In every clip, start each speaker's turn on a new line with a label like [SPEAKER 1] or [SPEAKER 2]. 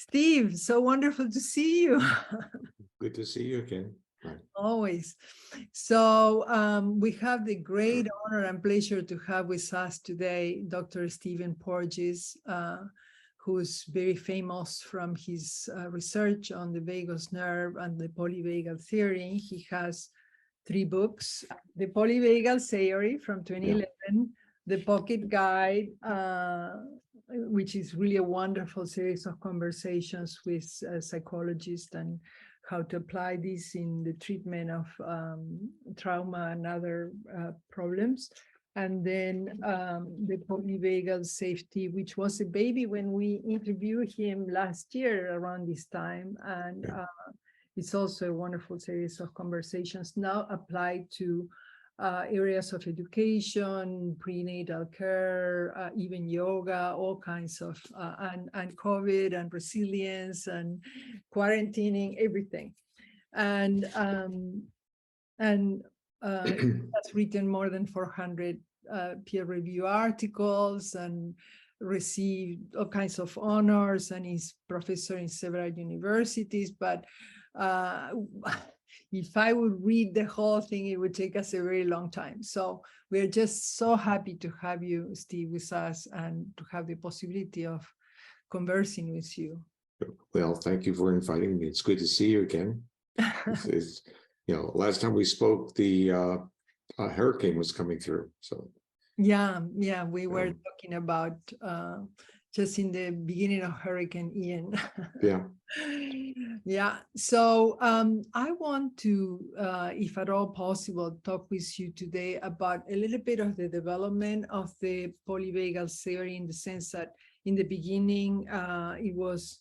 [SPEAKER 1] Steve, so wonderful to see you.
[SPEAKER 2] Good to see you again. Right.
[SPEAKER 1] Always. So we have the great honor and pleasure to have with us today Dr. Stephen Porges, who's very famous from his research on the vagus nerve and the polyvagal theory. He has 3 books: The Polyvagal Theory from 2011, The Pocket Guide, which is really a wonderful series of conversations with psychologists and how to apply this in the treatment of trauma and other problems. And then the polyvagal safety, which was a baby when we interviewed him last year around this time. And it's also a wonderful series of conversations now applied to areas of education, prenatal care, even yoga, all kinds of, and COVID and resilience and quarantining, everything. And has written more than 400 peer-reviewed articles and received all kinds of honors, and is professor in several universities. But if I would read the whole thing, it would take us a very long time. So we're just so happy to have you, Steve, with us and to have the possibility of conversing with you.
[SPEAKER 2] Well, thank you for inviting me. It's good to see you again. Last time we spoke, the hurricane was coming through. So
[SPEAKER 1] yeah, we were talking about just in the beginning of Hurricane Ian. Yeah. So I want to, if at all possible, talk with you today about a little bit of the development of the polyvagal theory, in the sense that in the beginning, it was,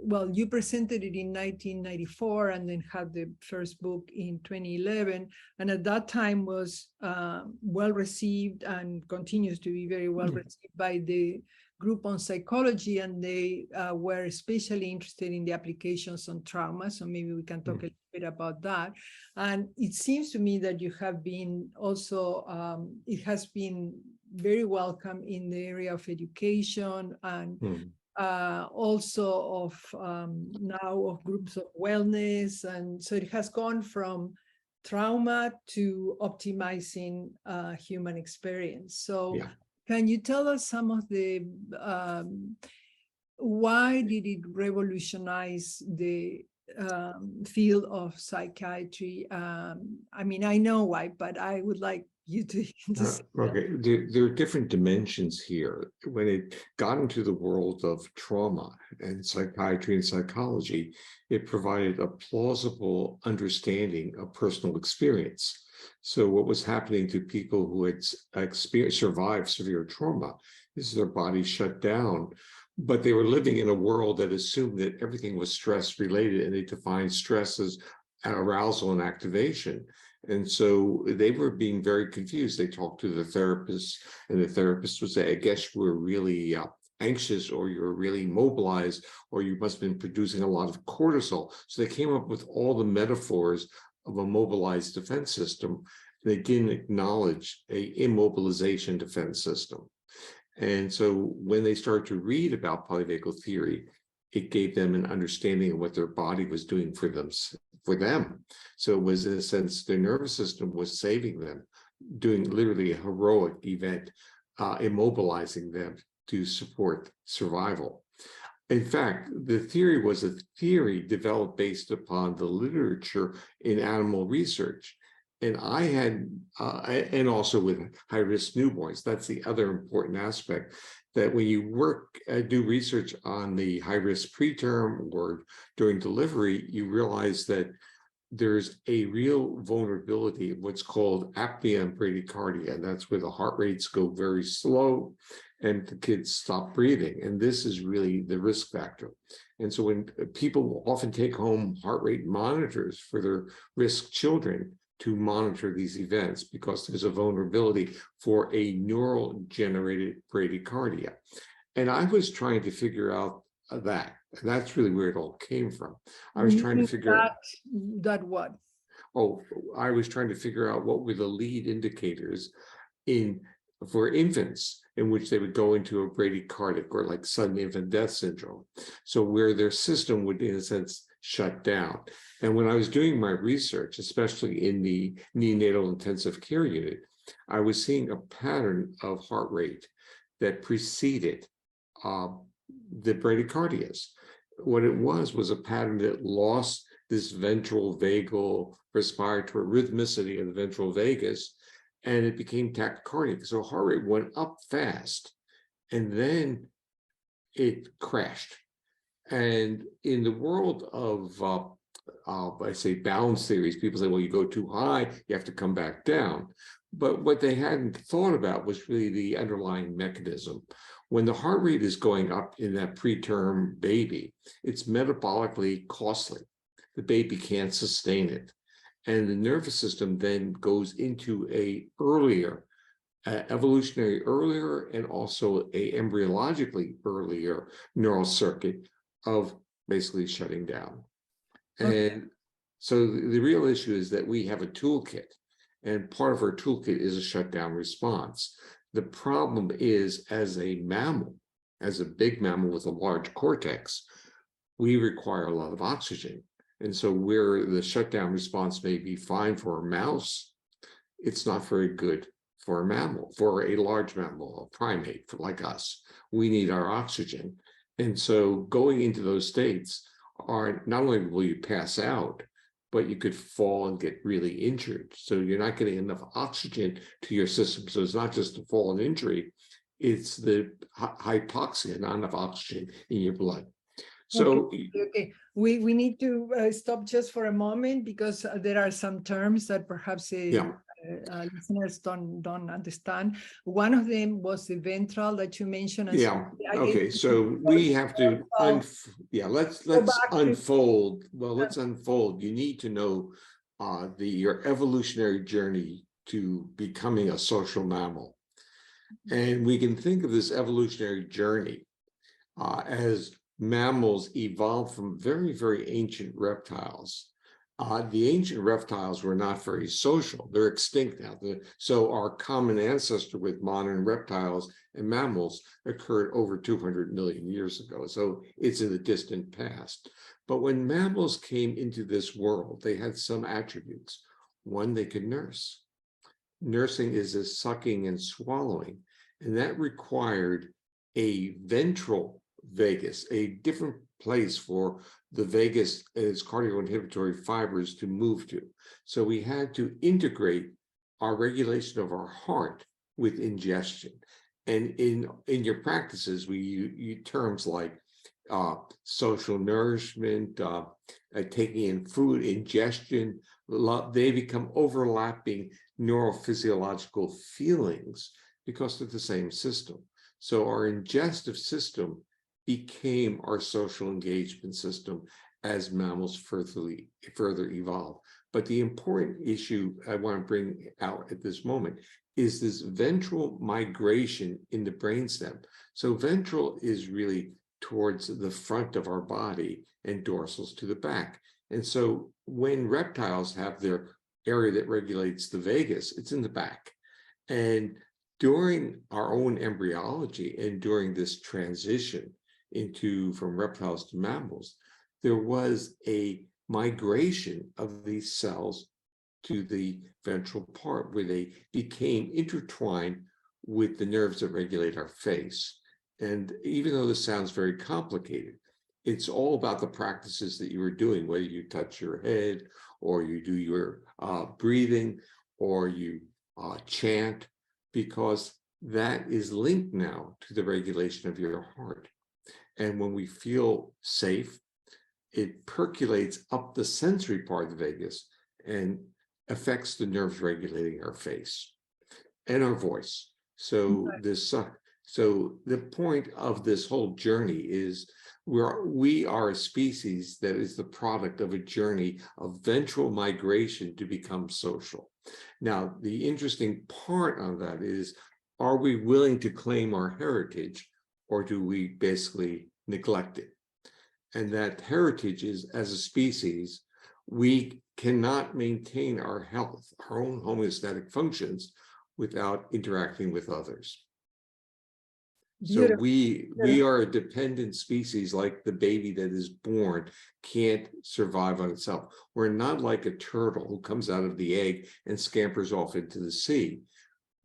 [SPEAKER 1] well, you presented it in 1994 and then had the first book in 2011. And at that time was well received and continues to be very well received by the group on psychology. And they were especially interested in the applications on trauma. So maybe we can talk a little bit about that. And it seems to me that you have been also, it has been very welcome in the area of education and also of now of groups of wellness. And so it has gone from trauma to optimizing human experience. So can you tell us some of the, why did it revolutionize the field of psychiatry? I mean, I know why, but I would like you to
[SPEAKER 2] okay, there are different dimensions here. When it got into the world of trauma and psychiatry and psychology, it provided a plausible understanding of personal experience. So what was happening to people who had survived severe trauma is their bodies shut down, but they were living in a world that assumed that everything was stress related, and they defined stress as arousal and activation. And so they were being very confused. They talked to the therapist, and the therapist would say, I guess we're really anxious, or you're really mobilized, or you must have been producing a lot of cortisol. So they came up with all the metaphors of a mobilized defense system. They didn't acknowledge a immobilization defense system. And so when they started to read about polyvagal theory, it gave them an understanding of what their body was doing for them. So it was, in a sense, their nervous system was saving them, doing literally a heroic event, immobilizing them to support survival. In fact, the theory was a theory developed based upon the literature in animal research. And I had, and also with high-risk newborns, that's the other important aspect, that when you do research on the high-risk preterm or during delivery, you realize that there's a real vulnerability of what's called apnea and bradycardia. And that's where the heart rates go very slow and the kids stop breathing. And this is really the risk factor. And so when people often take home heart rate monitors for their risk children to monitor these events, because there's a vulnerability for a neural generated bradycardia. And I was trying to figure out that. And that's really where it all came from. I was trying to figure out
[SPEAKER 1] that what?
[SPEAKER 2] Oh, I was trying to figure out what were the lead indicators for infants in which they would go into a bradycardic or like sudden infant death syndrome. So where their system would, in a sense, shut down. And when I was doing my research, especially in the neonatal intensive care unit, I was seeing a pattern of heart rate that preceded the bradycardias. What it was a pattern that lost this ventral vagal respiratory rhythmicity of the ventral vagus, and it became tachycardic. So heart rate went up fast, and then it crashed. And in the world of, I say balance theories, people say, well, you go too high, you have to come back down. But what they hadn't thought about was really the underlying mechanism. When the heart rate is going up in that preterm baby, it's metabolically costly. The baby can't sustain it. And the nervous system then goes into a earlier, evolutionary earlier, and also a embryologically earlier neural circuit of basically shutting down.
[SPEAKER 1] Okay.
[SPEAKER 2] And so the real issue is that we have a toolkit, and part of our toolkit is a shutdown response. The problem is, as a mammal, as a big mammal with a large cortex, we require a lot of oxygen. And so where the shutdown response may be fine for a mouse, it's not very good for a mammal, for a large mammal, a primate like us. We need our oxygen. And so going into those states are not only will you pass out, but you could fall and get really injured. So you're not getting enough oxygen to your system. So it's not just a fall and injury, it's the hypoxia, not enough oxygen in your blood. So
[SPEAKER 1] okay. We need to stop just for a moment, because there are some terms that perhaps listeners don't understand. One of them was the ventral that you mentioned. And
[SPEAKER 2] yeah. Okay. So we have to let's unfold. Well, let's unfold. You need to know your evolutionary journey to becoming a social mammal, and we can think of this evolutionary journey as mammals evolved from very, very ancient reptiles. The ancient reptiles were not very social. They're extinct now. So our common ancestor with modern reptiles and mammals occurred over 200 million years ago. So it's in the distant past. But when mammals came into this world, they had some attributes. One, they could nurse. Nursing is a sucking and swallowing, and that required a ventral vagus, a different place for the vagus and its cardioinhibitory fibers to move to. So we had to integrate our regulation of our heart with ingestion. And in your practices, we use terms like social nourishment, taking in food, ingestion. They become overlapping neurophysiological feelings because they're the same system. So our ingestive system became our social engagement system as mammals further evolve. But the important issue I want to bring out at this moment is this ventral migration in the brainstem. So ventral is really towards the front of our body and dorsals to the back. And so when reptiles have their area that regulates the vagus, it's in the back. And during our own embryology and during this transition from reptiles to mammals, there was a migration of these cells to the ventral part where they became intertwined with the nerves that regulate our face. And even though this sounds very complicated, it's all about the practices that you were doing, whether you touch your head or you do your breathing or you chant, because that is linked now to the regulation of your heart. And when we feel safe, it percolates up the sensory part of the vagus and affects the nerves regulating our face and our voice. So so the point of this whole journey is we are a species that is the product of a journey of ventral migration to become social. Now, the interesting part of that is, are we willing to claim our heritage, or do we basically neglect it? And that heritage is, as a species, we cannot maintain our health, our own homeostatic functions, without interacting with others. So
[SPEAKER 1] Beautiful.
[SPEAKER 2] we are a dependent species, like the baby that is born can't survive on itself. We're not like a turtle who comes out of the egg and scampers off into the sea.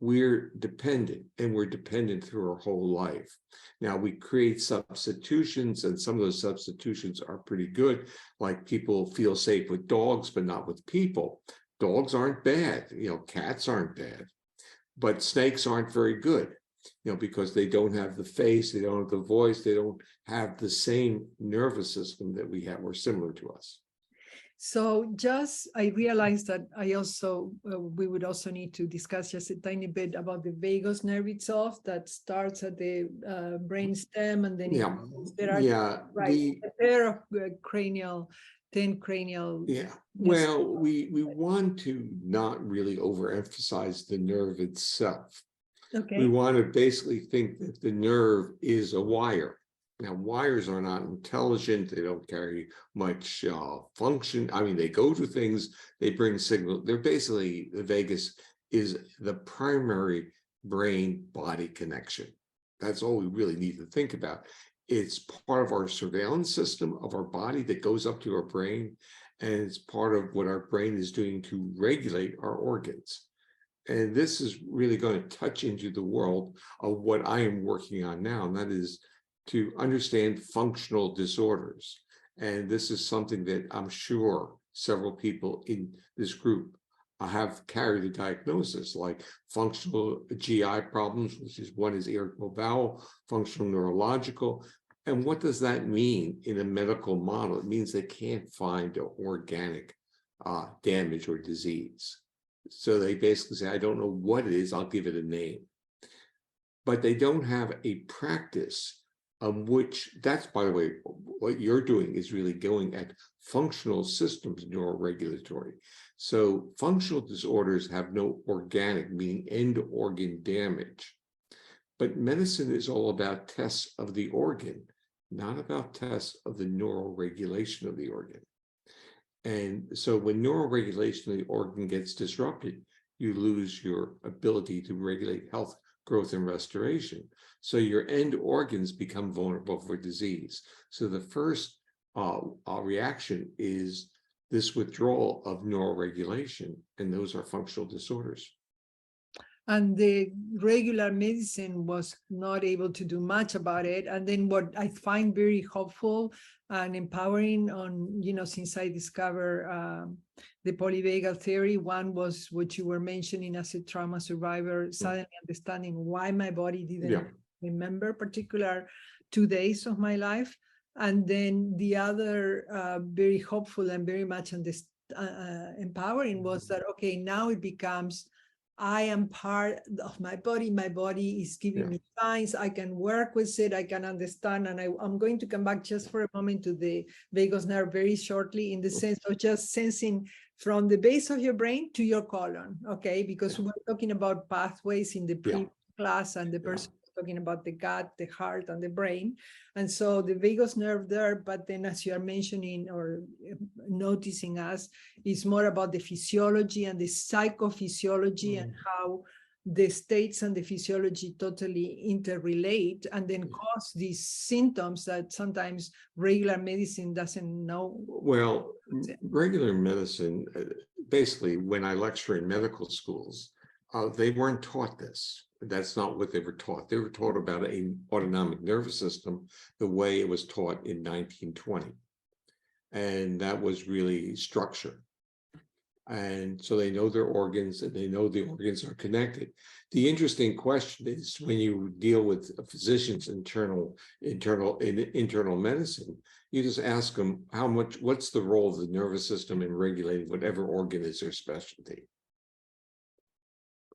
[SPEAKER 2] We're dependent, and we're dependent through our whole life. Now, we create substitutions, and some of those substitutions are pretty good, like people feel safe with dogs, but not with people. Dogs aren't bad, cats aren't bad, but snakes aren't very good, because they don't have the face, they don't have the voice, they don't have the same nervous system that we have, or similar to us.
[SPEAKER 1] So I realized that we would also need to discuss just a tiny bit about the vagus nerve itself that starts at the brain stem, and then there are a pair of cranial.
[SPEAKER 2] Yeah, well, we want to not really overemphasize the nerve itself.
[SPEAKER 1] Okay.
[SPEAKER 2] We want to basically think that the nerve is a wire. Now, wires are not intelligent. They don't carry much function. I mean, they go to things, they bring signal. They're basically, the vagus is the primary brain-body connection. That's all we really need to think about. It's part of our surveillance system of our body that goes up to our brain, and it's part of what our brain is doing to regulate our organs. And this is really going to touch into the world of what I am working on now, and that is to understand functional disorders. And this is something that I'm sure several people in this group have carried a diagnosis, like functional GI problems, which is one is irritable bowel, functional neurological. And what does that mean in a medical model? It means they can't find organic damage or disease. So they basically say, I don't know what it is, I'll give it a name. But they don't have a practice which, that's, by the way, what you're doing is really going at functional systems neuroregulatory. So functional disorders have no organic, meaning end organ damage. But medicine is all about tests of the organ, not about tests of the neuroregulation of the organ. And so when neuroregulation of the organ gets disrupted, you lose your ability to regulate health, growth, and restoration. So your end organs become vulnerable for disease. So the first reaction is this withdrawal of neuroregulation, and those are functional disorders.
[SPEAKER 1] And the regular medicine was not able to do much about it. And then what I find very helpful and empowering since I discovered the polyvagal theory, one was what you were mentioning as a trauma survivor, suddenly understanding why my body didn't remember particular 2 days of my life. And then the other very hopeful and very much empowering was that, okay, now it becomes, I am part of my body is giving me signs, I can work with it, I can understand. And I'm going to come back just for a moment to the vagus nerve very shortly, in the sense of just sensing from the base of your brain to your colon, okay? Because we're talking about pathways in the previous class, and the person was talking about the gut, the heart, and the brain. And so the vagus nerve there, but then as you are mentioning or noticing us, is more about the physiology and the psychophysiology and how the states and the physiology totally interrelate, and then cause these symptoms that sometimes regular medicine doesn't know.
[SPEAKER 2] Well, regular medicine, basically, when I lecture in medical schools, they weren't taught this. That's not what they were taught. They were taught about an autonomic nervous system the way it was taught in 1920. And that was really structure. And so they know their organs, and they know the organs are connected. The interesting question is, when you deal with a physician's internal medicine, you just ask them what's the role of the nervous system in regulating whatever organ is their specialty.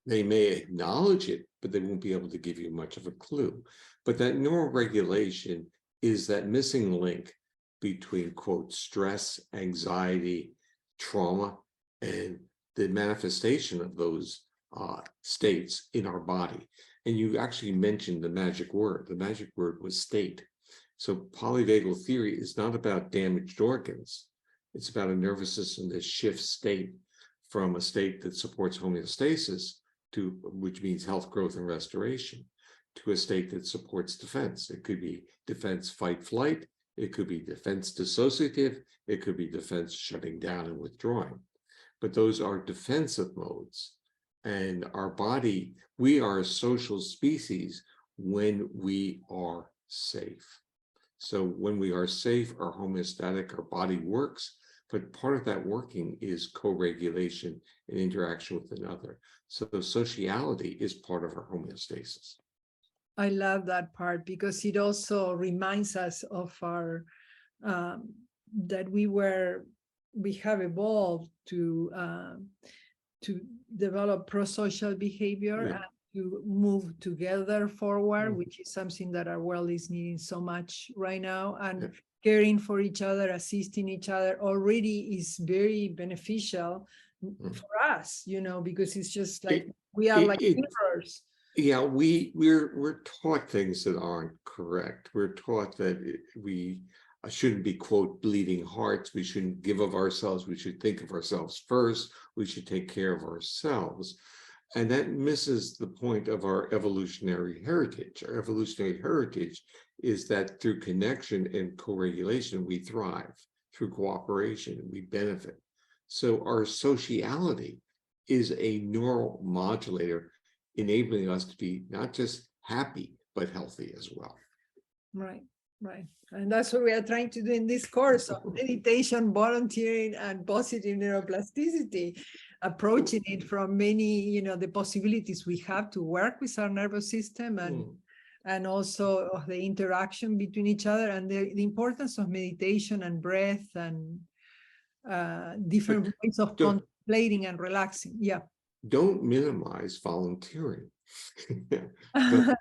[SPEAKER 2] They may acknowledge it, but they won't be able to give you much of a clue. But that neuroregulation is that missing link between, quote, stress, anxiety, trauma, and the manifestation of those states in our body. And you actually mentioned the magic word. The magic word was state. So polyvagal theory is not about damaged organs. It's about a nervous system that shifts state from a state that supports homeostasis to, which means health, growth, and restoration, to a state that supports defense. It could be defense, fight, flight. It could be defense dissociative. It could be defense shutting down and withdrawing. But those are defensive modes. And our body, we are a social species when we are safe. So when we are safe, our homeostatic, our body works. But part of that working is co-regulation and interaction with another. So sociality is part of our homeostasis.
[SPEAKER 1] I love that part because it also reminds us of our that we have evolved to develop pro-social behavior and to move together forward, which is something that our world is needing so much right now. And caring for each other, assisting each other already is very beneficial for us, you know, because it's just like we are like mirrors.
[SPEAKER 2] Yeah, we're taught things that aren't correct. We're taught that we shouldn't be, quote, bleeding hearts. We shouldn't give of ourselves. We should think of ourselves first. We should take care of ourselves. And that misses the point of our evolutionary heritage. Our evolutionary heritage is that through connection and co-regulation, we thrive. Through cooperation, we benefit. So our sociality is a neuromodulator, enabling us to be not just happy, but healthy as well.
[SPEAKER 1] Right, right. And that's what we are trying to do in this course of meditation, volunteering, and positive neuroplasticity, approaching it from many, you know, the possibilities we have to work with our nervous system and also of the interaction between each other and the importance of meditation and breath and different ways of contemplating and relaxing. Yeah.
[SPEAKER 2] Don't minimize volunteering.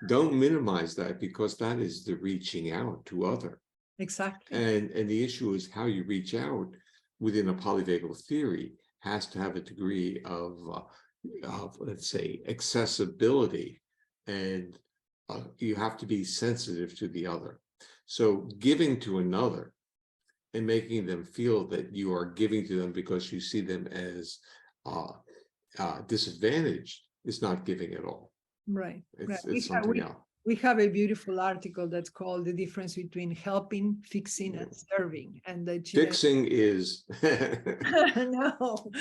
[SPEAKER 2] don't minimize that, because that is the reaching out to other.
[SPEAKER 1] Exactly.
[SPEAKER 2] And the issue is how you reach out within a polyvagal theory has to have a degree of let's say, accessibility, and you have to be sensitive to the other. So giving to another and making them feel that you are giving to them because you see them as disadvantaged is not giving at all.
[SPEAKER 1] Right.
[SPEAKER 2] It's something else.
[SPEAKER 1] We have a beautiful article that's called The Difference Between Helping, Fixing, and Serving. And that
[SPEAKER 2] fixing is
[SPEAKER 1] no.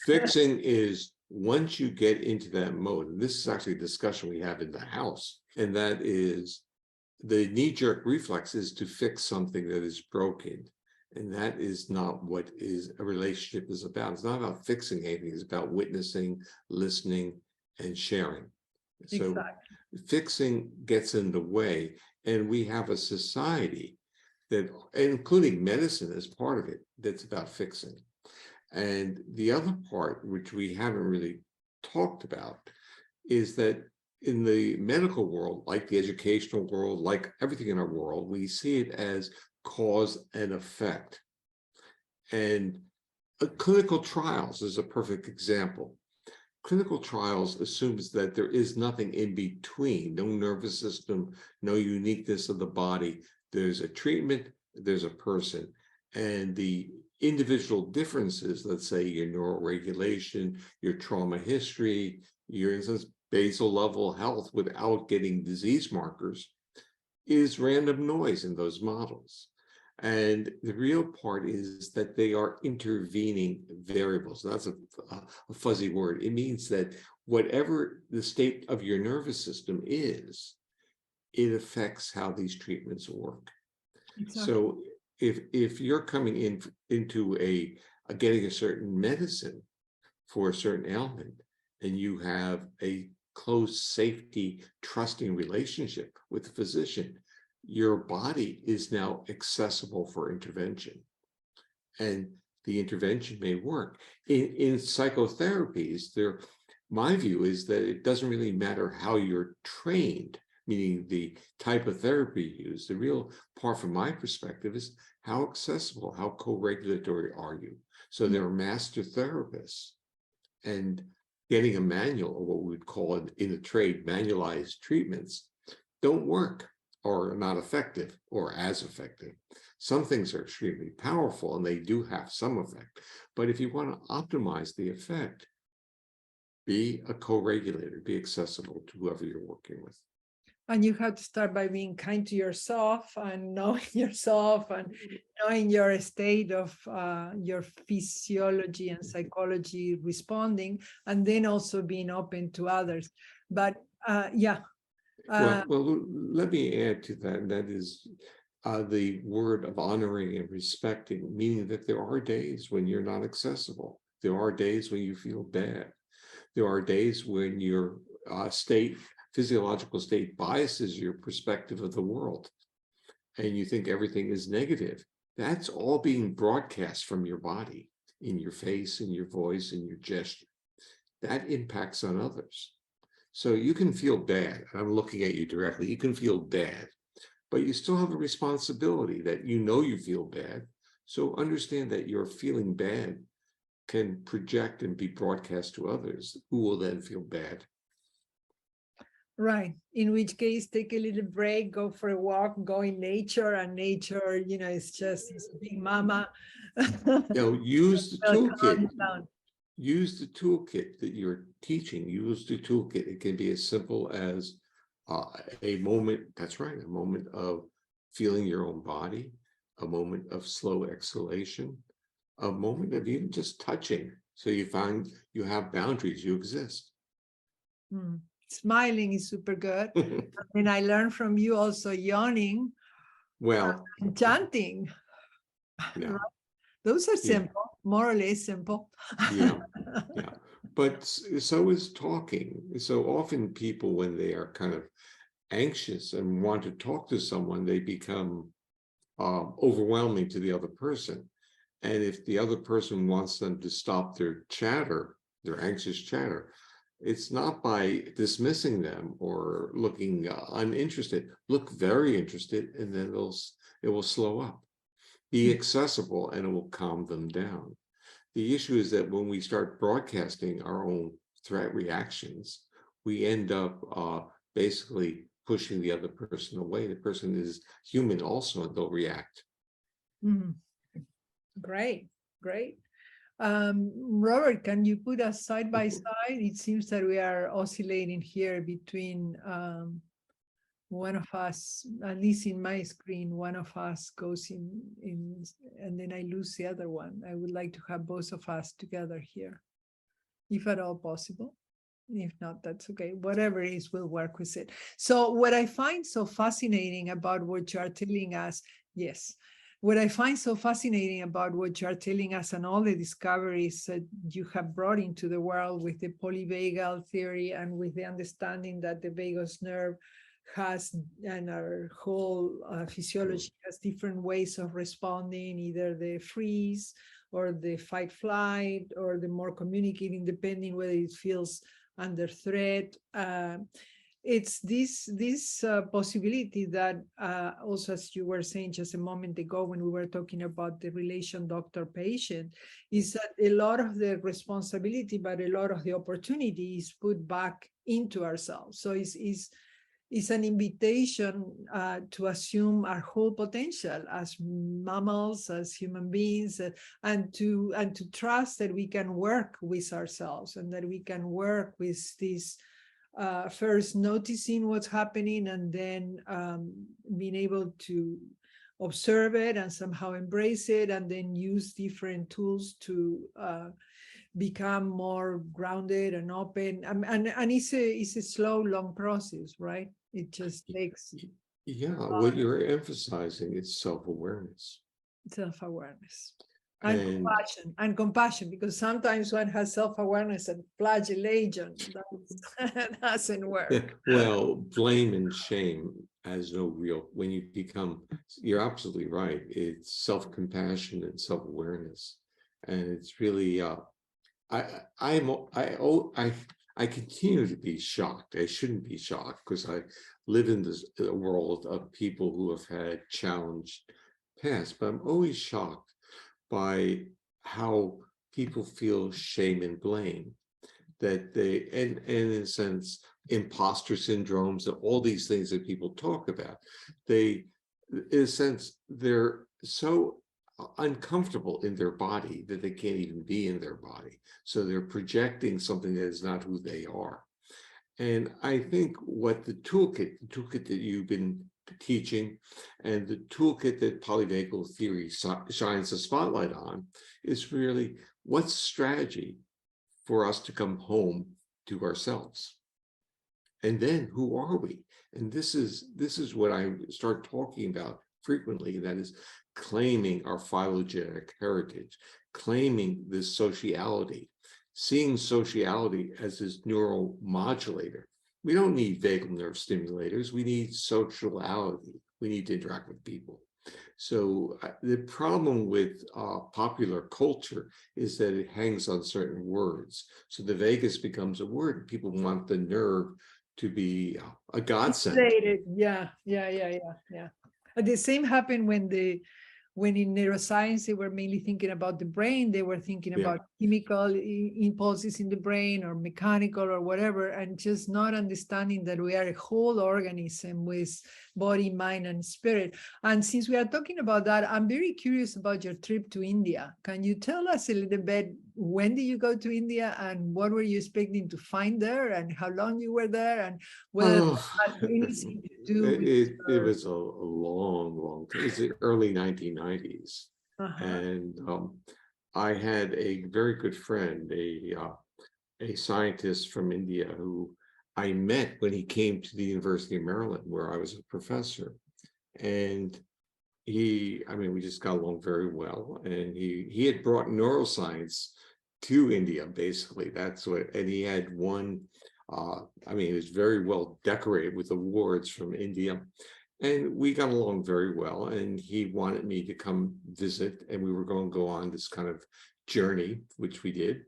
[SPEAKER 2] Fixing is once you get into that mode, and this is actually a discussion we have in the house, and that is the knee-jerk reflex is to fix something that is broken. And that is not what a relationship is about. It's not about fixing anything. It's about witnessing, listening, and sharing. So fixing gets in the way. And we have a society that, including medicine as part of it, that's about fixing. And the other part, which we haven't really talked about, is that in the medical world, like the educational world, like everything in our world, we see it as cause and effect. And clinical trials is a perfect example. Clinical trials assumes that there is nothing in between, no nervous system, no uniqueness of the body. There's a treatment, there's a person, and the individual differences, let's say your neuro-regulation, your trauma history, your instance, basal level health without getting disease markers, is random noise in those models. And the real part is that they are intervening variables. That's a fuzzy word. It means that whatever the state of your nervous system is, it affects how these treatments work. Exactly. So if you're coming into getting a certain medicine for a certain ailment, and you have a close, safety, trusting relationship with the physician, your body is now accessible for intervention, and the intervention may work. In psychotherapies, my view is that it doesn't really matter how you're trained, meaning the type of therapy you use. The real part from my perspective is how accessible, how co-regulatory are you? So there are master therapists, and getting a manual, or what we would call in the trade, manualized treatments, don't work, or not effective, or as effective. Some things are extremely powerful and they do have some effect. But if you want to optimize the effect, be a co-regulator, be accessible to whoever you're working with.
[SPEAKER 1] And you have to start by being kind to yourself and knowing yourself and knowing your state of your physiology and psychology responding, and then also being open to others. But yeah.
[SPEAKER 2] Well, let me add to that, and that is the word of honoring and respecting, meaning that there are days when you're not accessible. There are days when you feel bad. There are days when your physiological state biases your perspective of the world, and you think everything is negative. That's all being broadcast from your body, in your face, in your voice, in your gesture. That impacts on others. So you can feel bad. I'm looking at you directly. You can feel bad, but you still have a responsibility that you feel bad. So understand that your feeling bad can project and be broadcast to others who will then feel bad.
[SPEAKER 1] Right. In which case, take a little break, go for a walk, go in nature, and nature, it's a big mama.
[SPEAKER 2] Use the
[SPEAKER 1] Well,
[SPEAKER 2] toolkit.
[SPEAKER 1] calm down.
[SPEAKER 2] Use the toolkit that you're teaching. Use the toolkit. It can be as simple as a moment. That's right. A moment of feeling your own body, a moment of slow exhalation, a moment of even just touching. So you find you have boundaries, you exist.
[SPEAKER 1] Smiling is super good. And I learned from you also yawning.
[SPEAKER 2] Well,
[SPEAKER 1] and chanting.
[SPEAKER 2] yeah.
[SPEAKER 1] Right? Those are simple, more or less simple.
[SPEAKER 2] Yeah. But so is talking. So often people, when they are kind of anxious and want to talk to someone, they become overwhelming to the other person. And if the other person wants them to stop their chatter, their anxious chatter, it's not by dismissing them or looking uninterested. Look very interested, and then it will slow up. Be accessible, and it will calm them down. The issue is that when we start broadcasting our own threat reactions, we end up basically pushing the other person away. The person is human also, and they'll react.
[SPEAKER 1] Great. Robert, can you put us side by side? It seems that we are oscillating here between one of us, at least in my screen, one of us goes in, and then I lose the other one. I would like to have both of us together here, if at all possible. If not, that's okay. Whatever it is, we'll work with it. So what I find so fascinating about what you are telling us, what I find so fascinating about what you are telling us and all the discoveries that you have brought into the world with the polyvagal theory and with the understanding that the vagus nerve has, and our whole physiology has different ways of responding, either the freeze or the fight flight or the more communicating, depending whether it feels under threat. It's this possibility that also, as you were saying just a moment ago when we were talking about the relation doctor-patient, is that a lot of the responsibility, but a lot of the opportunity is put back into ourselves. So it's an invitation to assume our whole potential as mammals, as human beings, and to trust that we can work with ourselves and that we can work with this first noticing what's happening and then being able to observe it and somehow embrace it and then use different tools to become more grounded and open. And it's a slow, long process, right? It just takes.
[SPEAKER 2] Yeah, what you're emphasizing is self-awareness.
[SPEAKER 1] Self-awareness. And compassion, because sometimes one has self-awareness and flagellation. That doesn't work.
[SPEAKER 2] Well, blame and shame has no real, when you become, you're absolutely right. It's self-compassion and self-awareness. And it's really, I continue to be shocked. I shouldn't be shocked because I live in this world of people who have had challenged past, but I'm always shocked by how people feel shame and blame, that they, and in a sense, imposter syndromes and all these things that people talk about. They, in a sense, they're so uncomfortable in their body that they can't even be in their body. So they're projecting something that is not who they are. And I think what the toolkit that you've been teaching and the toolkit that Polyvagal Theory shines a spotlight on is really what's strategy for us to come home to ourselves. And then who are we? And this is what I start talking about frequently, that is claiming our phylogenetic heritage, claiming this sociality, seeing sociality as this neuromodulator. We don't need vagal nerve stimulators. We need sociality. We need to interact with people. So the problem with popular culture is that it hangs on certain words. So the vagus becomes a word. People want the nerve to be a godsend.
[SPEAKER 1] Yeah. The same happened when in neuroscience they were mainly thinking about the brain. They were thinking about chemical impulses in the brain or mechanical or whatever, and just not understanding that we are a whole organism with body, mind, and spirit. And since we are talking about that, I'm very curious about your trip to India. Can you tell us a little bit, when did you go to India and what were you expecting to find there and how long you were there and whether that had anything to do with
[SPEAKER 2] it was a long time. It was the early 1990s. And I had a very good friend, a scientist from India who I met when he came to the University of Maryland, where I was a professor. And we just got along very well. And he had brought neuroscience to India, basically. That's what, and he had one, he was very well decorated with awards from India. And we got along very well. And he wanted me to come visit, and we were going to go on this kind of journey, which we did.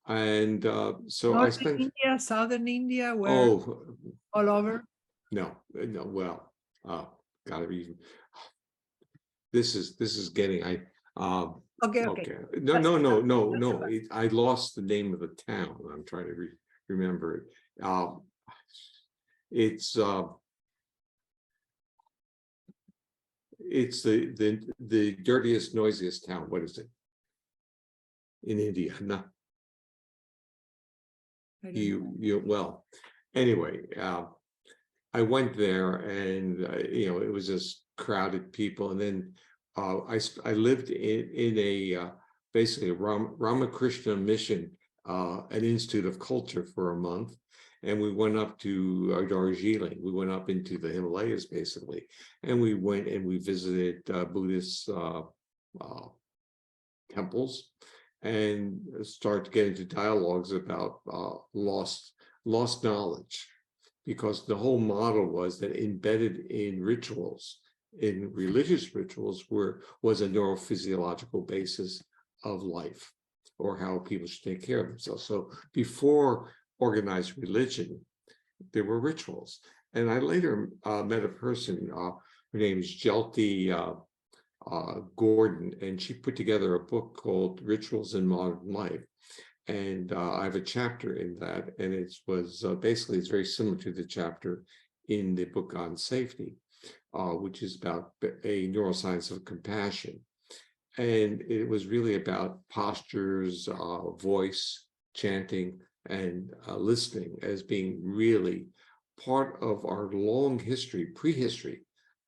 [SPEAKER 2] And so
[SPEAKER 1] Northern
[SPEAKER 2] I spent
[SPEAKER 1] India, Southern India, where all over?
[SPEAKER 2] No, well, gotta be. This is getting
[SPEAKER 1] Okay.
[SPEAKER 2] No. I lost the name of the town. I'm trying to remember it. It's the dirtiest, noisiest town. What is it in India? No. Well, anyway, I went there, and it was just crowded people, and then I lived in a basically a Ramakrishna mission, an institute of culture for a month, and we went up to Darjeeling. We went up into the Himalayas, basically, and we went and we visited Buddhist temples, and start to get into dialogues about lost knowledge, because the whole model was that embedded in rituals, in religious rituals, was a neurophysiological basis of life, or how people should take care of themselves. So before organized religion, there were rituals. And I later met a person, her name is Jelti Gordon, and she put together a book called Rituals in Modern Life. And I have a chapter in that, and it was basically, it's very similar to the chapter in the book on safety, which is about a neuroscience of compassion. And it was really about postures, voice, chanting, and listening as being really part of our long history, prehistory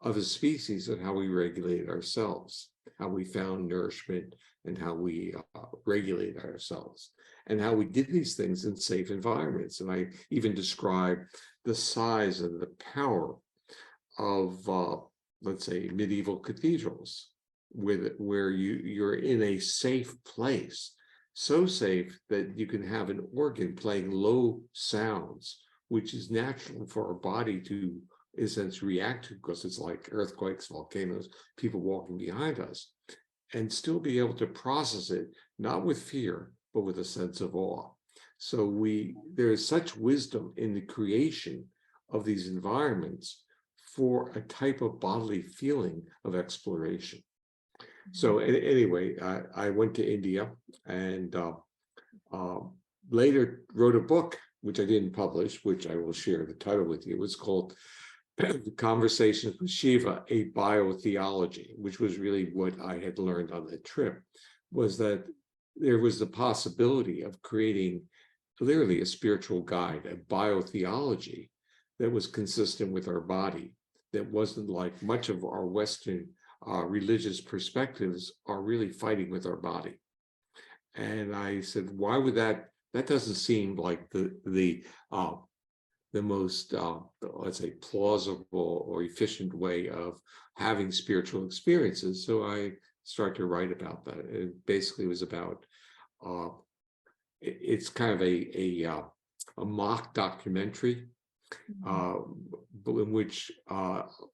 [SPEAKER 2] of a species, and how we regulated ourselves, how we found nourishment, and how we regulate ourselves, and how we did these things in safe environments. And I even describe the size and the power of, let's say, medieval cathedrals, where you're in a safe place, so safe that you can have an organ playing low sounds, which is natural for our body to, in a sense, react to, because it's like earthquakes, volcanoes, people walking behind us, and still be able to process it, not with fear, but with a sense of awe. So there is such wisdom in the creation of these environments for a type of bodily feeling of exploration. So anyway, I went to India, and later wrote a book, which I didn't publish, which I will share the title with you. It was called Conversations with Shiva, a Biotheology, which was really what I had learned on the trip, was that there was the possibility of creating literally a spiritual guide, a biotheology that was consistent with our body, that wasn't like much of our Western religious perspectives are really fighting with our body. And I said, why would that doesn't seem like the most, let's say, plausible or efficient way of having spiritual experiences. So I started to write about that. It basically was about, it's kind of a mock documentary, in which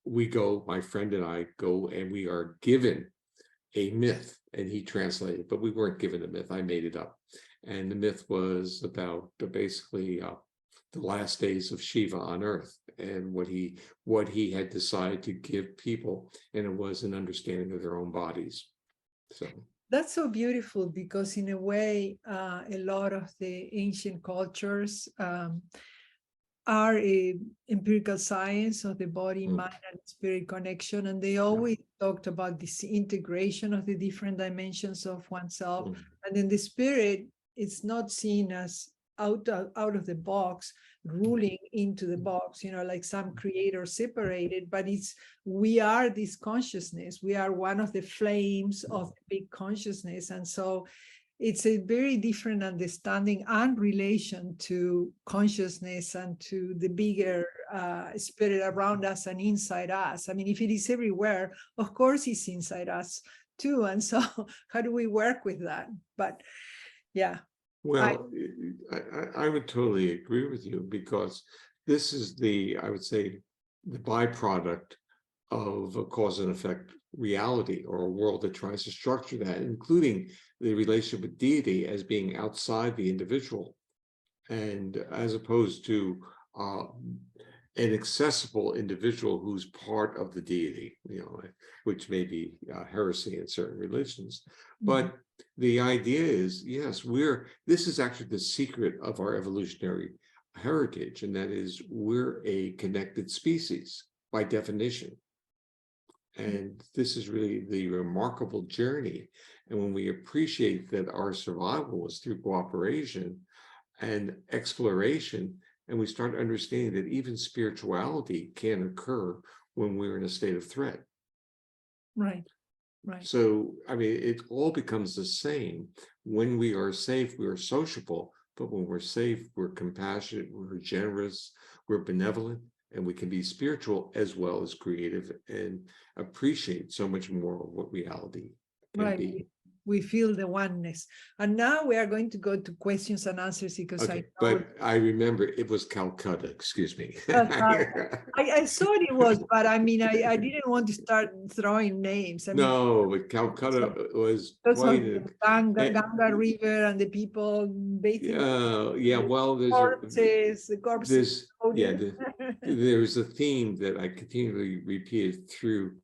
[SPEAKER 2] we go, my friend and I go, and we are given a myth, and he translated, but we weren't given a myth. I made it up. And the myth was about basically the last days of Shiva on Earth, and what he had decided to give people, and it was an understanding of their own bodies. So
[SPEAKER 1] that's so beautiful, because in a way, a lot of the ancient cultures are a empirical science of the body, mind, and spirit connection, and they always talked about this integration of the different dimensions of oneself. And then the spirit is not seen as out of the box, ruling into the box, like some creator separated, but we are this consciousness. We are one of the flames of the big consciousness. And so it's a very different understanding and relation to consciousness and to the bigger spirit around us and inside us. I mean, if it is everywhere, of course it's inside us too. And so how do we work with that? But yeah.
[SPEAKER 2] Well, I would totally agree with you, because this is I would say, the byproduct of a cause and effect reality, or a world that tries to structure that, including the relationship with deity as being outside the individual, and as opposed to an accessible individual who's part of the deity, which may be heresy in certain religions. But the idea is, yes, this is actually the secret of our evolutionary heritage, and that is, we're a connected species by definition. And this is really the remarkable journey. And when we appreciate that our survival was through cooperation and exploration, and we start understanding that even spirituality can occur when we're in a state of threat.
[SPEAKER 1] Right.
[SPEAKER 2] So, I mean, it all becomes the same. When we are safe, we are sociable, but when we're safe, we're compassionate, we're generous, we're benevolent, and we can be spiritual as well as creative, and appreciate so much more of what reality can be.
[SPEAKER 1] We feel the oneness. And now we are going to go to questions and answers, because
[SPEAKER 2] but I remember it was Calcutta, excuse me.
[SPEAKER 1] I thought it was, but I mean, I didn't want to start throwing names.
[SPEAKER 2] No, but Calcutta was quite
[SPEAKER 1] Ganga River and the people bathing.
[SPEAKER 2] Well,
[SPEAKER 1] corpses.
[SPEAKER 2] There's a theme that I continually repeated through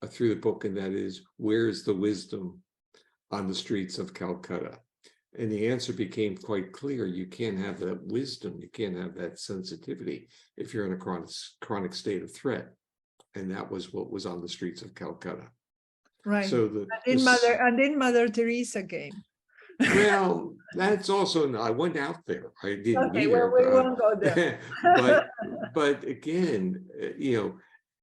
[SPEAKER 2] the book, and that is, where's the wisdom on the streets of Calcutta? And the answer became quite clear. You can't have that wisdom, you can't have that sensitivity if you're in a chronic state of threat. And that was what was on the streets of Calcutta.
[SPEAKER 1] Right.
[SPEAKER 2] So
[SPEAKER 1] then Mother Teresa came.
[SPEAKER 2] Well, that's also, I went out there. I didn't meet her.
[SPEAKER 1] We won't go there.
[SPEAKER 2] but again,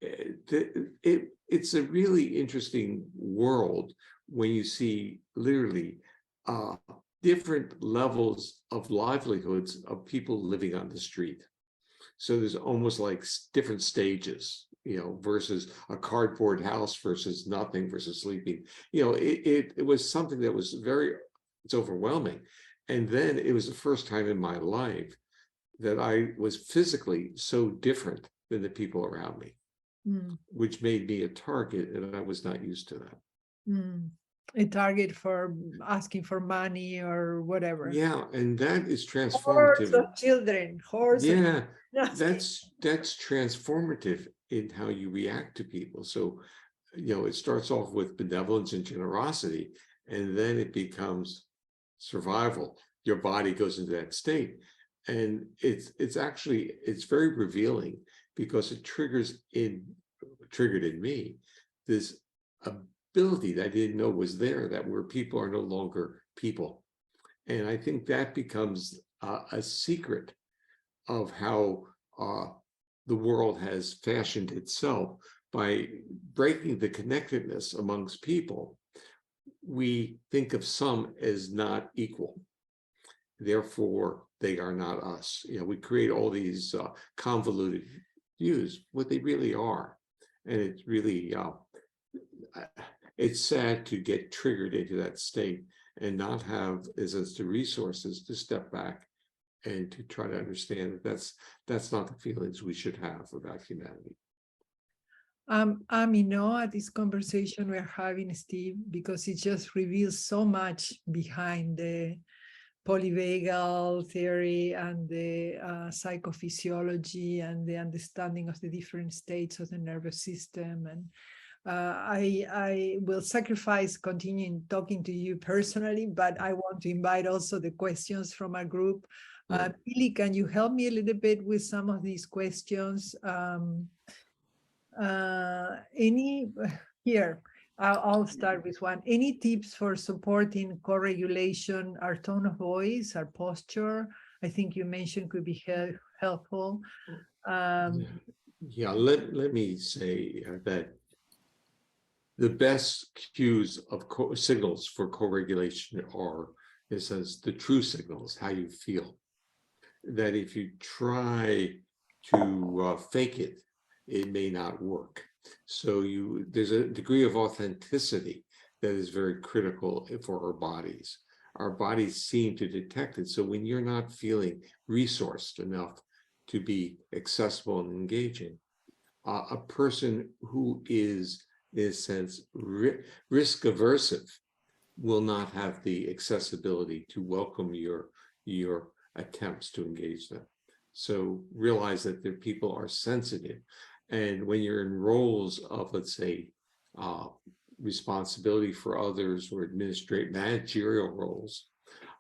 [SPEAKER 2] it's a really interesting world when you see literally different levels of livelihoods of people living on the street. So there's almost like different stages, versus a cardboard house versus nothing versus sleeping. It was something that was it's overwhelming. And then it was the first time in my life that I was physically so different than the people around me, which made me a target, and I was not used to that.
[SPEAKER 1] A target for asking for money or whatever.
[SPEAKER 2] Yeah, and that is transformative.
[SPEAKER 1] Hordes of children,
[SPEAKER 2] that's transformative in how you react to people. So, it starts off with benevolence and generosity, and then it becomes survival. Your body goes into that state, and it's very revealing, because it triggered in me this ability that I didn't know was there, that where people are no longer people. And I think that becomes a secret of how the world has fashioned itself by breaking the connectedness amongst people. We think of some as not equal. Therefore, they are not us. We create all these convoluted views, what they really are. And it's really, it's sad to get triggered into that state and not have as the resources to step back and to try to understand that that's not the feelings we should have about humanity.
[SPEAKER 1] I'm in awe at this conversation we're having, Steve, because it just reveals so much behind the polyvagal theory and the psychophysiology and the understanding of the different states of the nervous system. And I will sacrifice continuing talking to you personally, but I want to invite also the questions from our group. Billy, can you help me a little bit with some of these questions? I'll start with one. Any tips for supporting co-regulation, our tone of voice, our posture? I think you mentioned could be helpful.
[SPEAKER 2] Let me say that the best cues of signals for co-regulation are, it says, the true signals, how you feel. That if you try to fake it, it may not work. So there's a degree of authenticity that is very critical for our bodies. Our bodies seem to detect it. So when you're not feeling resourced enough to be accessible and engaging, a person who is, in a sense, risk aversive will not have the accessibility to welcome your attempts to engage them. So realize that the people are sensitive. And when you're in roles of, let's say, responsibility for others or managerial roles,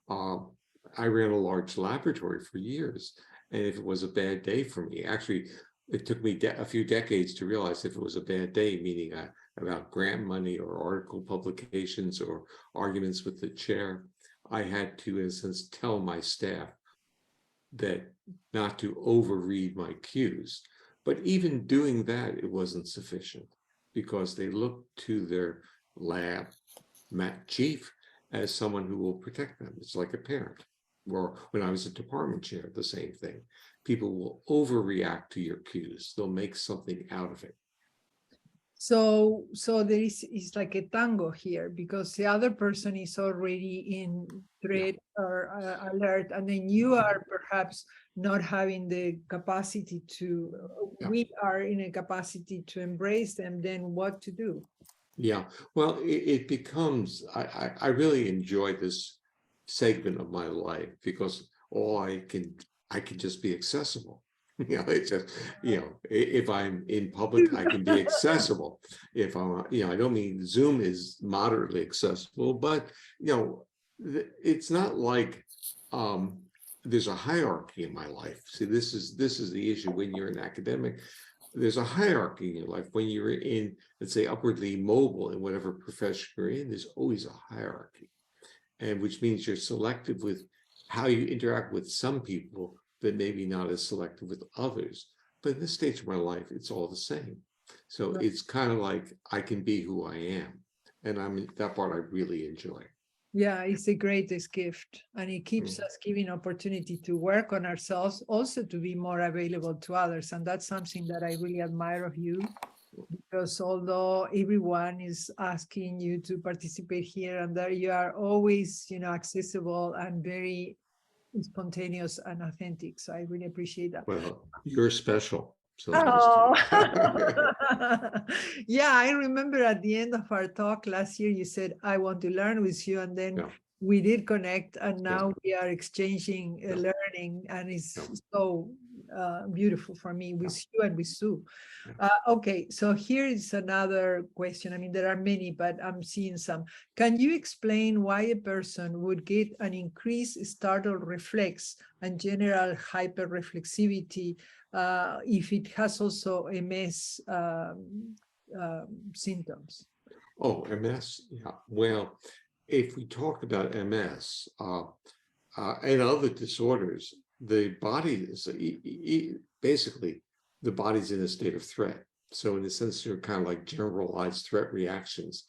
[SPEAKER 2] I ran a large laboratory for years. And if it was a bad day for me, actually, it took me a few decades to realize if it was a bad day, meaning about grant money or article publications or arguments with the chair, I had to, in a sense, tell my staff that not to overread my cues. But even doing that, it wasn't sufficient because they looked to their lab chief as someone who will protect them. It's like a parent. Or when I was a department chair, the same thing. People will overreact to your cues. They'll make something out of it.
[SPEAKER 1] So there is like a tango here because the other person is already in threat or alert, and then you are perhaps not having the capacity to, we are in a capacity to embrace them, then what to do? Yeah,
[SPEAKER 2] well, it becomes, I really enjoy this segment of my life because I can just be accessible. It's just, if I'm in public, I can be accessible. If I'm, I don't mean Zoom is moderately accessible, but, it's not like there's a hierarchy in my life. See, this is the issue when you're an academic. There's a hierarchy in your life. When you're in, let's say, upwardly mobile in whatever profession you're in, there's always a hierarchy. And which means you're selective with how you interact with some people, but maybe not as selective with others. But in this stage of my life, it's all the same. So it's kind of like I can be who I am. And that part I really enjoy. Yeah, it's the greatest gift. And it keeps us giving opportunity to work on ourselves, also to be more available to others. And that's something that I really admire of you. Because although everyone is asking you to participate here and there, you are always, accessible and very spontaneous and authentic. So I really appreciate that. Well, you're special. So yeah, I remember at the end of our talk last year, you said, I want to learn with you. And then we did connect, and now we are exchanging learning, and it's so beautiful for me with you and with Sue. Okay, so here is another question. I mean, there are many, but I'm seeing some. Can you explain why a person would get an increased startle reflex and general hyperreflexivity if it has also MS symptoms? Oh, MS, yeah. Well, if we talk about MS, and other disorders, the body is basically the body's in a state of threat. So in a sense, they're kind of like generalized threat reactions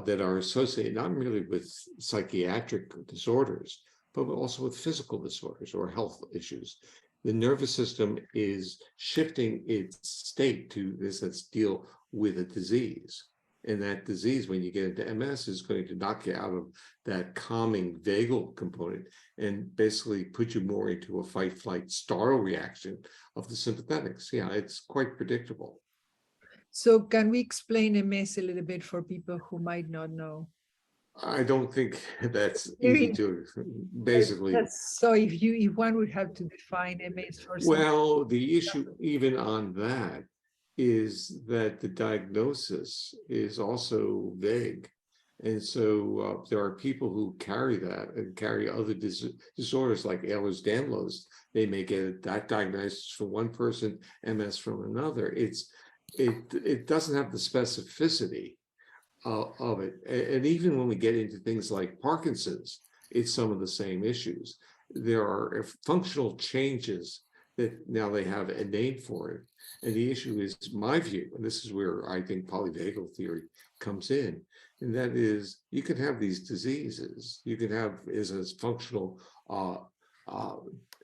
[SPEAKER 2] that are associated not merely with psychiatric disorders, but also with physical disorders or health issues. The nervous system is shifting its state to this, let's deal with a disease. And that disease, when you get into MS, is going to knock you out of that calming vagal component and basically put you more into a fight, flight, startle reaction of the sympathetics. Yeah, it's quite predictable.
[SPEAKER 1] So can we explain MS a little bit for people who might not know?
[SPEAKER 2] I don't think that's easy to basically.
[SPEAKER 1] So if one would have to define MS for some,
[SPEAKER 2] Well, the issue even on that is that the diagnosis is also vague. And so there are people who carry that and carry other disorders like Ehlers-Danlos. They may get that diagnosis from one person, MS from another. It doesn't have the specificity of it. And even when we get into things like Parkinson's, it's some of the same issues. There are functional changes that now they have a name for it. And the issue is, my view, and this is where I think polyvagal theory comes in, and that is you can have these diseases, you can have as functional, I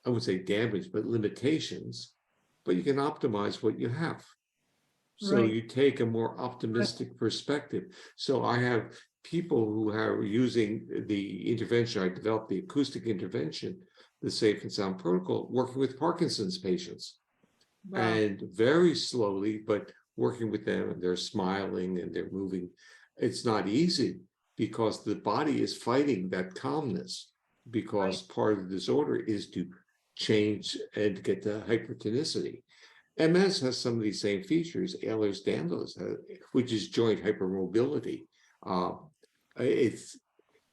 [SPEAKER 2] would say damage, but limitations, but you can optimize what you have. So
[SPEAKER 1] right.
[SPEAKER 2] you take a more optimistic perspective. So I have people who are using the intervention, I developed the acoustic intervention, the safe and sound protocol, working with Parkinson's patients.
[SPEAKER 1] Wow.
[SPEAKER 2] And very slowly, but working with them, and they're smiling and they're moving. It's not easy because the body is fighting that calmness, because part of the disorder is to change and get the hypertonicity. MS has some of these same features, Ehlers-Danlos, which is joint hypermobility.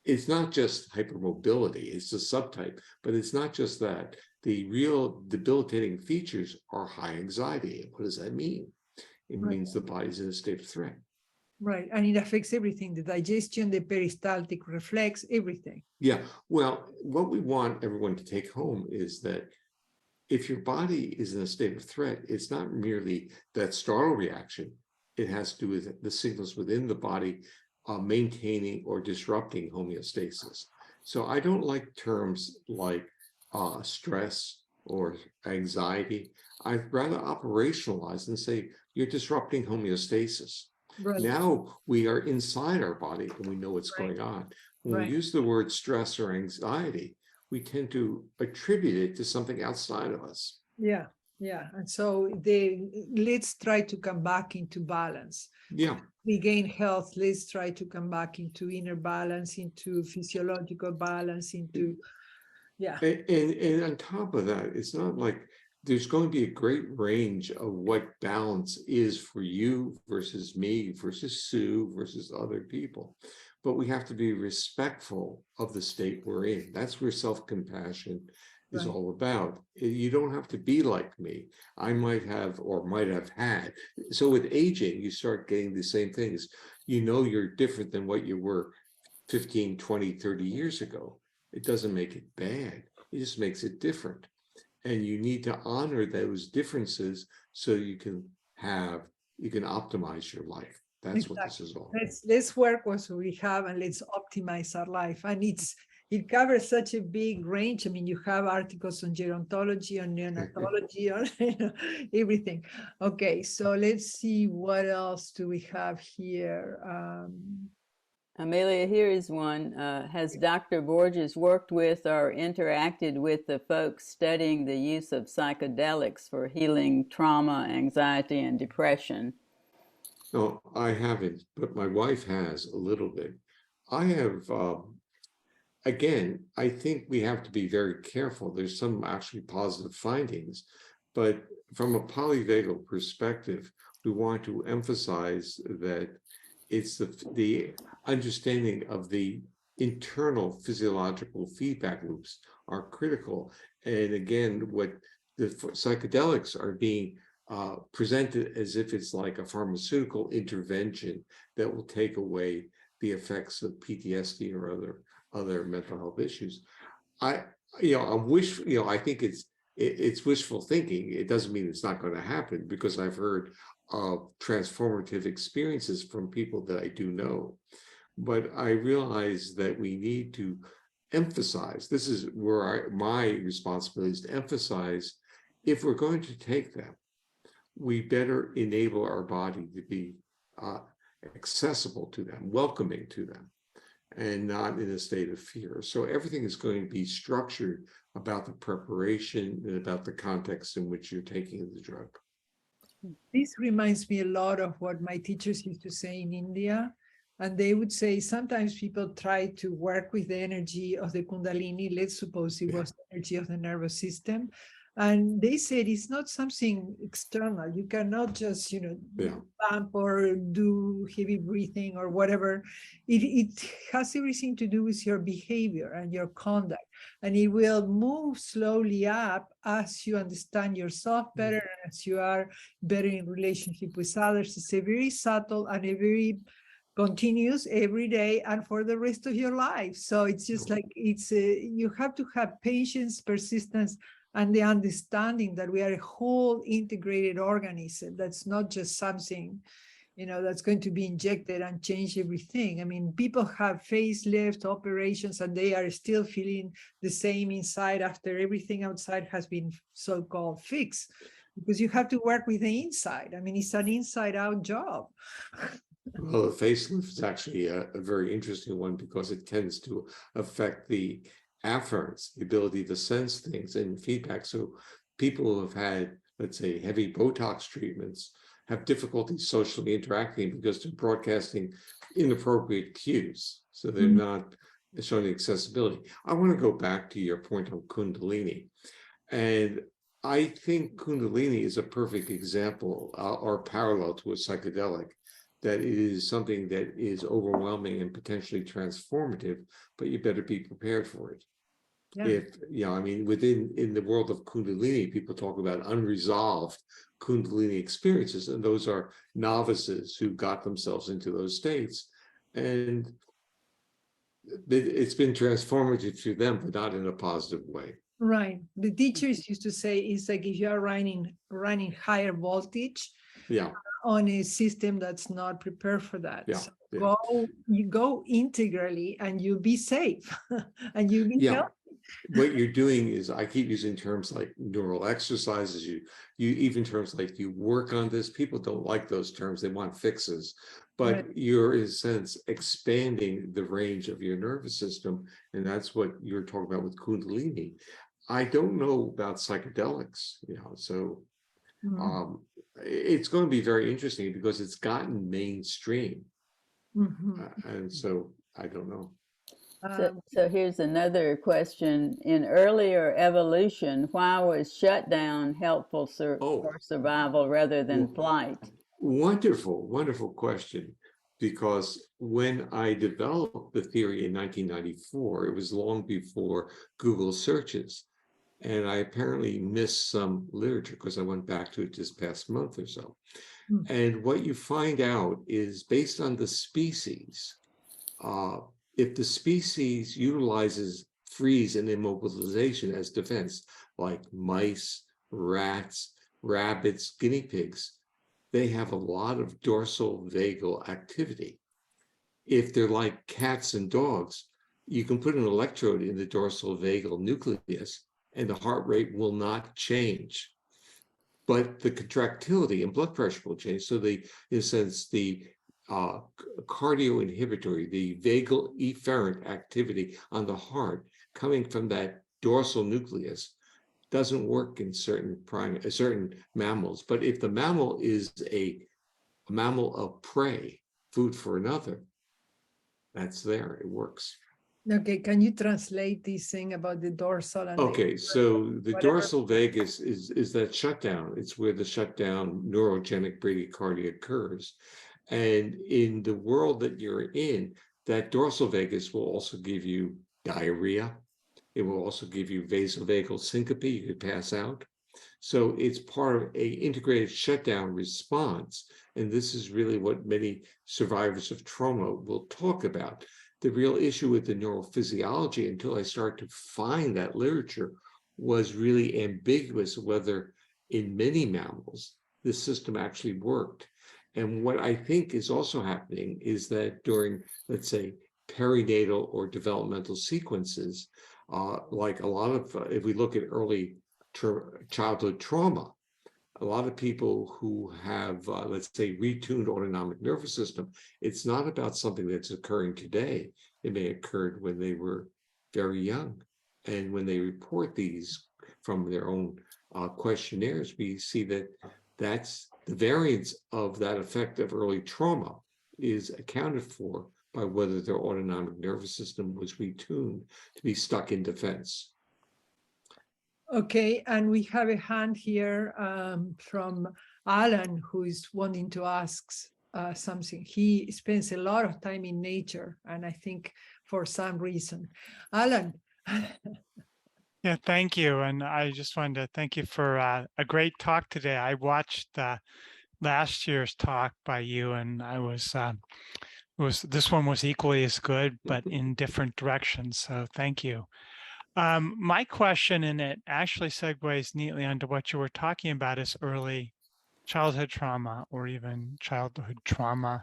[SPEAKER 2] It's not just hypermobility, it's a subtype, but it's not just that. The real debilitating features are high anxiety. What does that mean? It means the body's in a state of threat.
[SPEAKER 1] Right, and it affects everything, the digestion, the peristaltic reflex, everything.
[SPEAKER 2] Yeah, well, what we want everyone to take home is that if your body is in a state of threat, it's not merely that startle reaction. It has to do with the signals within the body maintaining or disrupting homeostasis. So I don't like terms like stress or anxiety. I'd rather operationalize and say you're disrupting homeostasis.
[SPEAKER 1] Right.
[SPEAKER 2] Now we are inside our body and we know what's going on. When we use the word stress or anxiety, we tend to attribute it to something outside of us.
[SPEAKER 1] Yeah, yeah. And so let's try to come back into balance.
[SPEAKER 2] Yeah.
[SPEAKER 1] Regain health. Let's try to come back into inner balance, into physiological balance, into, yeah.
[SPEAKER 2] And on top of that, it's not like there's going to be a great range of what balance is for you versus me versus Sue versus other people. But we have to be respectful of the state we're in. That's where self-compassion is all about. You don't have to be like me. I might have or might have had. So with aging, you start getting the same things. You know you're different than what you were 15, 20, 30 years ago. It doesn't make it bad. It just makes it different. And you need to honor those differences so you can optimize your life. That's what this is all about.
[SPEAKER 1] Let's work with what we have and let's optimize our life. And it covers such a big range. I mean, you have articles on gerontology, on neonatology, on everything. Okay, so let's see what else do we have here.
[SPEAKER 3] Amelia, here is one. Has Dr. Porges worked with or interacted with the folks studying the use of psychedelics for healing trauma, anxiety, and depression?
[SPEAKER 2] No, I haven't, but my wife has a little bit. I have, again, I think we have to be very careful. There's some actually positive findings, but from a polyvagal perspective, we want to emphasize that it's the understanding of the internal physiological feedback loops are critical. And again, what the psychedelics are being presented as if it's like a pharmaceutical intervention that will take away the effects of PTSD or other mental health issues. I I think it's wishful thinking. It doesn't mean it's not going to happen, because I've heard of transformative experiences from people that I do know. But I realize that we need to emphasize, this is where my responsibility is to emphasize, if we're going to take them, we better enable our body to be accessible to them, welcoming to them, and not in a state of fear. So everything is going to be structured about the preparation and about the context in which you're taking the drug.
[SPEAKER 1] This reminds me a lot of what my teachers used to say in India. And they would say sometimes people try to work with the energy of the Kundalini. Let's suppose it was the energy of the nervous system. And they said it's not something external. You cannot just, bump or do heavy breathing or whatever. It has everything to do with your behavior and your conduct. And it will move slowly up as you understand yourself better and as you are better in relationship with others. It's a very subtle and a very continuous every day and for the rest of your life. So it's just like you have to have patience, persistence, and the understanding that we are a whole integrated organism. That's not just something, that's going to be injected and change everything. I mean, people have facelift operations and they are still feeling the same inside after everything outside has been so-called fixed, because you have to work with the inside. I mean, it's an inside-out job.
[SPEAKER 2] Well, the facelift is actually a very interesting one, because it tends to affect the afferents, the ability to sense things and feedback. So people who have had, let's say, heavy Botox treatments have difficulty socially interacting because they're broadcasting inappropriate cues. So they're not showing accessibility. I want to go back to your point on Kundalini. And I think Kundalini is a perfect example or parallel to a psychedelic, that it is something that is overwhelming and potentially transformative, but you better be prepared for it. If in the world of Kundalini, people talk about unresolved Kundalini experiences, and those are novices who got themselves into those states, and it's been transformative to them, but not in a positive way.
[SPEAKER 1] Right. The teachers used to say it's like if you are running higher voltage on a system that's not prepared for that. You go integrally and you be safe and you be healthy.
[SPEAKER 2] What you're doing is, I keep using terms like neural exercises, you even terms like you work on this. People don't like those terms, they want fixes, but you're in a sense expanding the range of your nervous system, and that's what you're talking about with Kundalini. I don't know about psychedelics, so it's going to be very interesting because it's gotten mainstream, and so I don't know.
[SPEAKER 3] So here's another question. In earlier evolution, why was shutdown helpful for survival rather than flight?
[SPEAKER 2] Wonderful question. Because when I developed the theory in 1994, it was long before Google searches. And I apparently missed some literature because I went back to it this past month or so. And what you find out is, based on the species, if the species utilizes freeze and immobilization as defense, like mice, rats, rabbits, guinea pigs, they have a lot of dorsal vagal activity. If they're like cats and dogs, you can put an electrode in the dorsal vagal nucleus and the heart rate will not change. But the contractility and blood pressure will change. So in a sense, the cardio inhibitory, the vagal efferent activity on the heart coming from that dorsal nucleus doesn't work in certain mammals. But if the mammal is a mammal of prey, food for another, that's there, it works.
[SPEAKER 1] Okay, can you translate this thing about the dorsal? And
[SPEAKER 2] so the dorsal vagus is that shutdown. It's where the shutdown neurogenic bradycardia occurs. And in the world that you're in, that dorsal vagus will also give you diarrhea. It will also give you vasovagal syncope. You could pass out. So it's part of a integrated shutdown response. And this is really what many survivors of trauma will talk about. The real issue with the neurophysiology, until I started to find that literature, was really ambiguous whether in many mammals the system actually worked. And what I think is also happening is that during, let's say, perinatal or developmental sequences, like a lot of, if we look at early childhood trauma, a lot of people who have, let's say, retuned autonomic nervous system, it's not about something that's occurring today. It may have occurred when they were very young. And when they report these from their own questionnaires, we see that that's the variance of that effect of early trauma is accounted for by whether their autonomic nervous system was retuned to be stuck in defense.
[SPEAKER 1] Okay, and we have a hand here from Alan, who is wanting to ask something. He spends a lot of time in nature, and I think for some reason. Alan.
[SPEAKER 4] Yeah, thank you. And I just wanted to thank you for a great talk today. I watched last year's talk by you, and I was this one was equally as good, but in different directions. So thank you. My question, and it actually segues neatly onto what you were talking about, is early childhood trauma or even childhood trauma,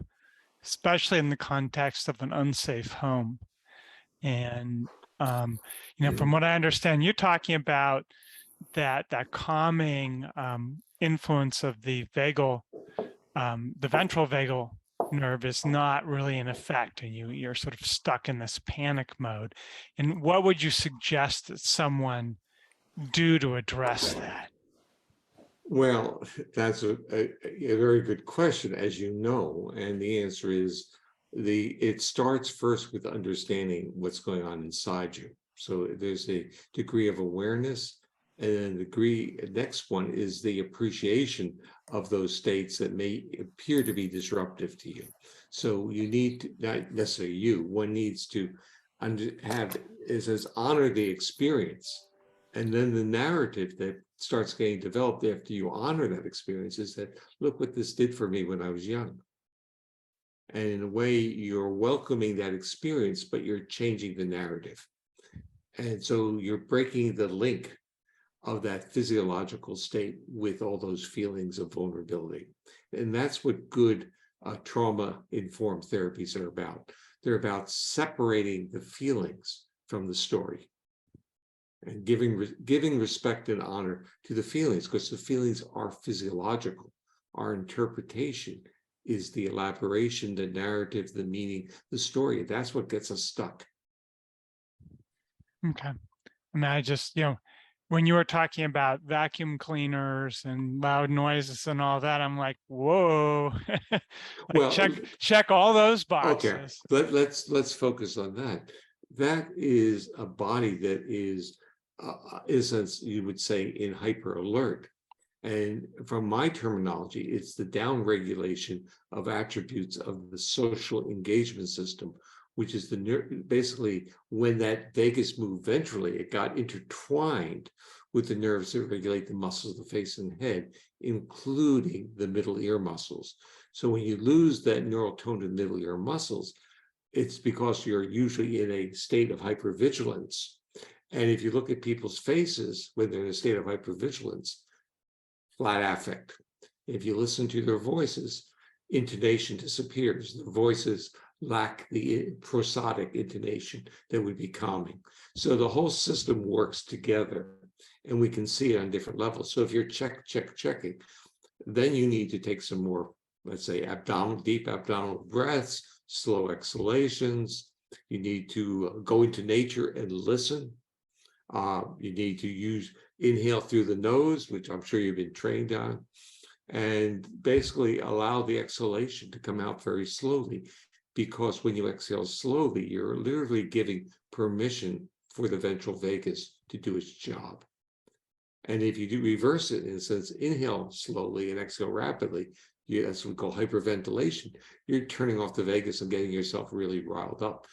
[SPEAKER 4] especially in the context of an unsafe home. And from what I understand, you're talking about that calming influence of the vagal, the ventral vagal nerve is not really in effect, and you're sort of stuck in this panic mode. And what would you suggest that someone do to address that?
[SPEAKER 2] Well, that's a very good question, as you know, and the answer is it starts first with understanding what's going on inside you. So there's a degree of awareness, and then the next one is the appreciation of those states that may appear to be disruptive to you. So you need to, not necessarily you, one needs to honor the experience. And then the narrative that starts getting developed after you honor that experience is that, look what this did for me when I was young. And in a way, you're welcoming that experience, but you're changing the narrative. And so you're breaking the link of that physiological state with all those feelings of vulnerability. And that's what good trauma-informed therapies are about. They're about separating the feelings from the story and giving respect and honor to the feelings, because the feelings are physiological. Our interpretation is the elaboration, the narrative, the meaning, the story. That's what gets us stuck.
[SPEAKER 4] Okay. And I just, when you were talking about vacuum cleaners and loud noises and all that, I'm like, whoa,
[SPEAKER 2] Well,
[SPEAKER 4] check all those boxes.
[SPEAKER 2] Okay, let's focus on that. That is a body that is, in a sense, you would say, in hyper alert. And from my terminology, it's the downregulation of attributes of the social engagement system, which is basically when that vagus moved ventrally, it got intertwined with the nerves that regulate the muscles of the face and head, including the middle ear muscles. So when you lose that neural tone to the middle ear muscles, it's because you're usually in a state of hypervigilance. And if you look at people's faces when they're in a state of hypervigilance, flat affect. If you listen to their voices, intonation disappears. Their voices lack the prosodic intonation that would be calming. So the whole system works together, and we can see it on different levels. So if you're checking, then you need to take some more, let's say, deep abdominal breaths, slow exhalations. You need to go into nature and listen. You need to inhale through the nose, which I'm sure you've been trained on, and basically allow the exhalation to come out very slowly, because when you exhale slowly, you're literally giving permission for the ventral vagus to do its job. And if you do reverse it, in a sense, inhale slowly and exhale rapidly, that's what we call hyperventilation. You're turning off the vagus and getting yourself really riled up.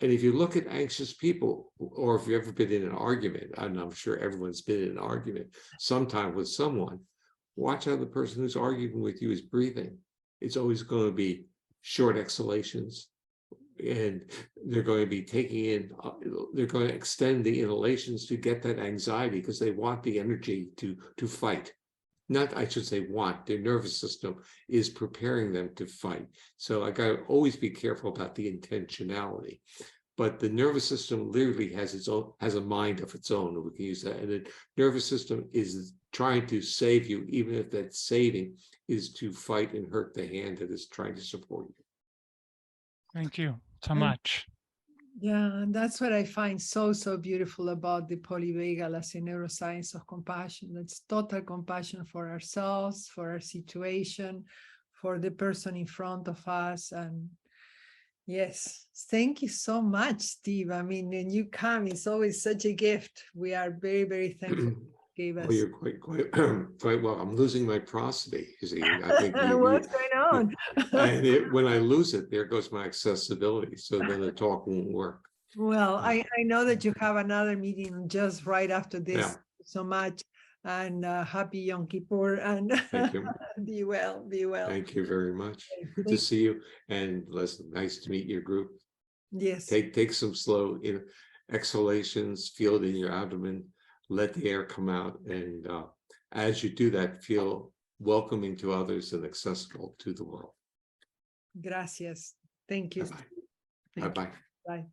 [SPEAKER 2] And if you look at anxious people, or if you've ever been in an argument, and I'm sure everyone's been in an argument sometime with someone, watch how the person who's arguing with you is breathing. It's always going to be short exhalations, and they're going to be taking in, they're going to extend the inhalations to get that anxiety because they want the energy to fight. Not, I should say, want. Their nervous system is preparing them to fight. So I got to always be careful about the intentionality. But the nervous system literally has its own, has a mind of its own. We can use that. And the nervous system is trying to save you, even if that saving is to fight and hurt the hand that is trying to support you.
[SPEAKER 4] Thank you so much.
[SPEAKER 1] Yeah, and that's what I find so beautiful about the polyvagal as a neuroscience of compassion. That's total compassion for ourselves, for our situation, for the person in front of us. And yes, thank you so much, Steve. I mean, when you come, it's always such a gift. We are very thankful you gave us.
[SPEAKER 2] Well, you're quite well. I'm losing my prosody. You see, I think
[SPEAKER 1] what's going on?
[SPEAKER 2] and when I lose it, there goes my accessibility. So then the talk won't work.
[SPEAKER 1] Well, I know that you have another meeting just right after this.
[SPEAKER 2] Yeah.
[SPEAKER 1] Thank you so much, and happy Yom Kippur, and
[SPEAKER 2] Thank you.
[SPEAKER 1] be well.
[SPEAKER 2] Thank you very much. Good to see you, and listen, nice to meet your group.
[SPEAKER 1] Yes.
[SPEAKER 2] Take some slow exhalations, feel it in your abdomen, let the air come out, and as you do that, feel welcoming to others and accessible to the world.
[SPEAKER 1] Gracias. Thank you.
[SPEAKER 2] Bye-bye. Bye-bye.
[SPEAKER 1] Bye.